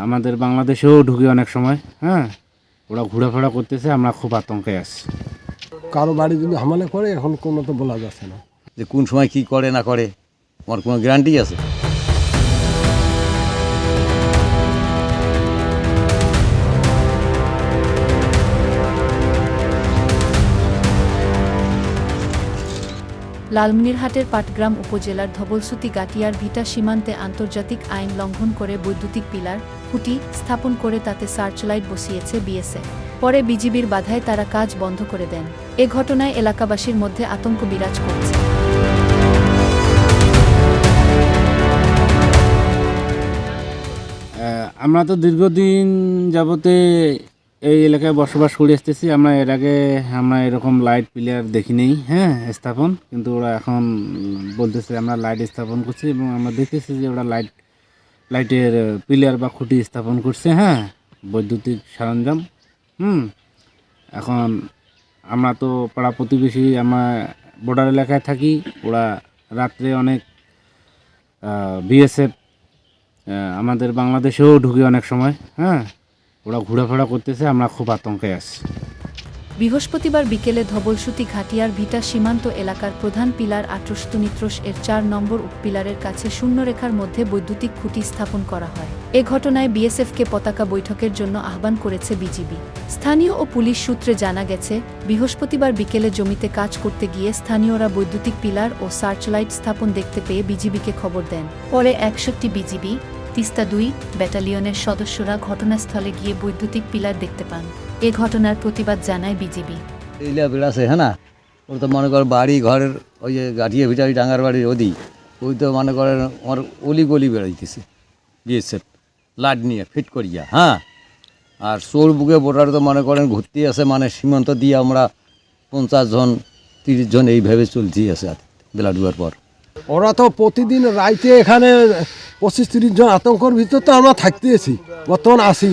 আমাদের বাংলাদেশেও ঢুকে অনেক সময়। হ্যাঁ, ওরা ঘোরাফেরা করতেছে, আমরা খুব আতঙ্কে আছি। কারো বাড়ি যদি হামলা করে এখন কোনো তো বলা যাচ্ছে না। যে কোন সময় কি করে না করে আমার কোনো গ্যারান্টি আছে? লালমনিরহাটের পাটগ্রাম উপজেলার ধবলসুতি গাটিয়ার ভিটা সীমান্তে আন্তর্জাতিক আইন লঙ্ঘন করে বৈদ্যুতিক পিলার, খুঁটি স্থাপন করে তাতে সার্চলাইট বসিয়েছে বিএসএফ। পরে বিজিবির বাধায় তারা কাজ বন্ধ করে দেন। এ ঘটনায় এলাকাবাসীর মধ্যে আতঙ্ক বিরাজ করছে। আমরা তো দীর্ঘদিন যাবতে এই এলাকায় বসবাস করে আসতেছি। আমরা এর আগে এরকম লাইট পিলার দেখি নেই, হ্যাঁ, স্থাপন। কিন্তু ওরা এখন বলতেছে আমরা লাইট স্থাপন করছি, এবং আমরা দেখতেছি যে ওরা লাইটের পিলার বা খুঁটি স্থাপন করছে, হ্যাঁ, বৈদ্যুতিক সরঞ্জাম। এখন আমরা তো পাড়া প্রতিবেশী, আমরা বর্ডার এলাকায় থাকি। ওরা রাত্রে অনেক বিএসএফ আমাদের বাংলাদেশেও ঢুকে অনেক সময়। হ্যাঁ, ওরা ঘোরাফেরা করতেছে, আমরা খুব আতঙ্কে আছি। বৃহস্পতিবার বিকেলে ধবলসুতি ঘাটিয়ার ভিটা সীমান্ত এলাকার প্রধান পিলার 18-19 এর 4 নম্বর উপপিলারের কাছে শূন্যরেখার মধ্যে বৈদ্যুতিক খুঁটি স্থাপন করা হয়। এ ঘটনায় বিএসএফকে পতাকা বৈঠকের জন্য আহ্বান করেছে বিজিবি। স্থানীয় ও পুলিশ সূত্রে জানা গেছে, বৃহস্পতিবার বিকেলে জমিতে কাজ করতে গিয়ে স্থানীয়রা বৈদ্যুতিক পিলার ও সার্চলাইট স্থাপন দেখতে পেয়ে বিজিবিকে খবর দেন। পরে 61 বিজিবি তিস্তা 2 ব্যাটালিয়নের সদস্যরা ঘটনাস্থলে গিয়ে বৈদ্যুতিক পিলার দেখতে পান। এ ঘটনার প্রতিবাদ জানায় বিজিবি। এইলা বেড়াছে, হ্যাঁ না, ওর তো মনে করেন বাড়ি ঘরের ওই যে গাঠিয়ে ভিটারি ডাঙ্গার বাড়ির ওই তো মনে করেন আমার অলি গলি বেড়াইতেছে বিএসএফ লাইট নিয়ে ফিট করিয়া। হ্যাঁ, আর চোর বুকে বোটার তো মনে করেন ঘুরতে আছে, মানে সীমান্ত দিয়ে আমরা 50 জন 30 জন এইভাবে চলছি আছে বেলা ডুবার পর। ওরা তো প্রতিদিন রাইতে এখানে 25-30 জন আতঙ্কর ভিতর তো আমরা থাকতেছি, বর্তমান আসি।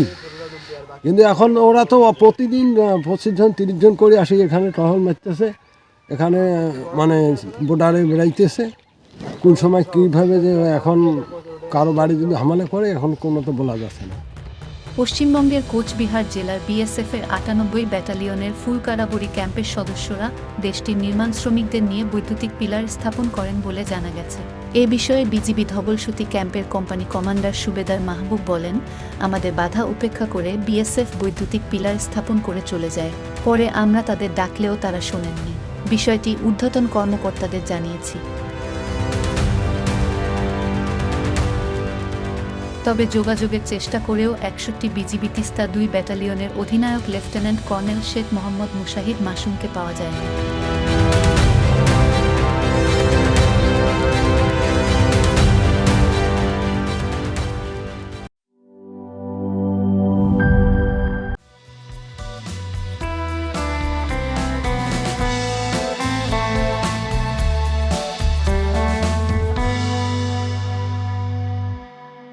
কিন্তু এখন ওরা তো প্রতিদিন 25 জন 30 জন করে আসি, এখানে টহল মারতেছে, এখানে মানে বর্ডারে বেড়াইতেছে। কোন সময় কীভাবে যে এখন কারো বাড়ি যদি হামলা করে এখন কোনো তো বলা যাচ্ছে না। পশ্চিমবঙ্গের কোচবিহার জেলার বিএসএফের 98 ব্যাটালিয়নের ফুলকারাবুড়ি ক্যাম্পের সদস্যরা দেশটির নির্মাণ শ্রমিকদের নিয়ে বৈদ্যুতিক পিলার স্থাপন করেন বলে জানা গেছে। এ বিষয়ে বিজিবি ধবলসুতি ক্যাম্পের কোম্পানি কমান্ডার সুবেদার মাহবুব বলেন, আমাদের বাধা উপেক্ষা করে বিএসএফ বৈদ্যুতিক পিলার স্থাপন করে চলে যায়। পরে আমরা তাদের ডাকলেও তারা শোনেননি। বিষয়টি ঊর্ধ্বতন কর্মকর্তাদের জানিয়েছি। তবে যোগাযোগের চেষ্টা করেও 61 বিজিবি তিস্তা 2 ব্যাটালিয়নের অধিনায়ক লেফটেন্যান্ট কর্নেল শেখ মোহাম্মদ মুশাহিদ মাসুমকে পাওয়া যায়নি।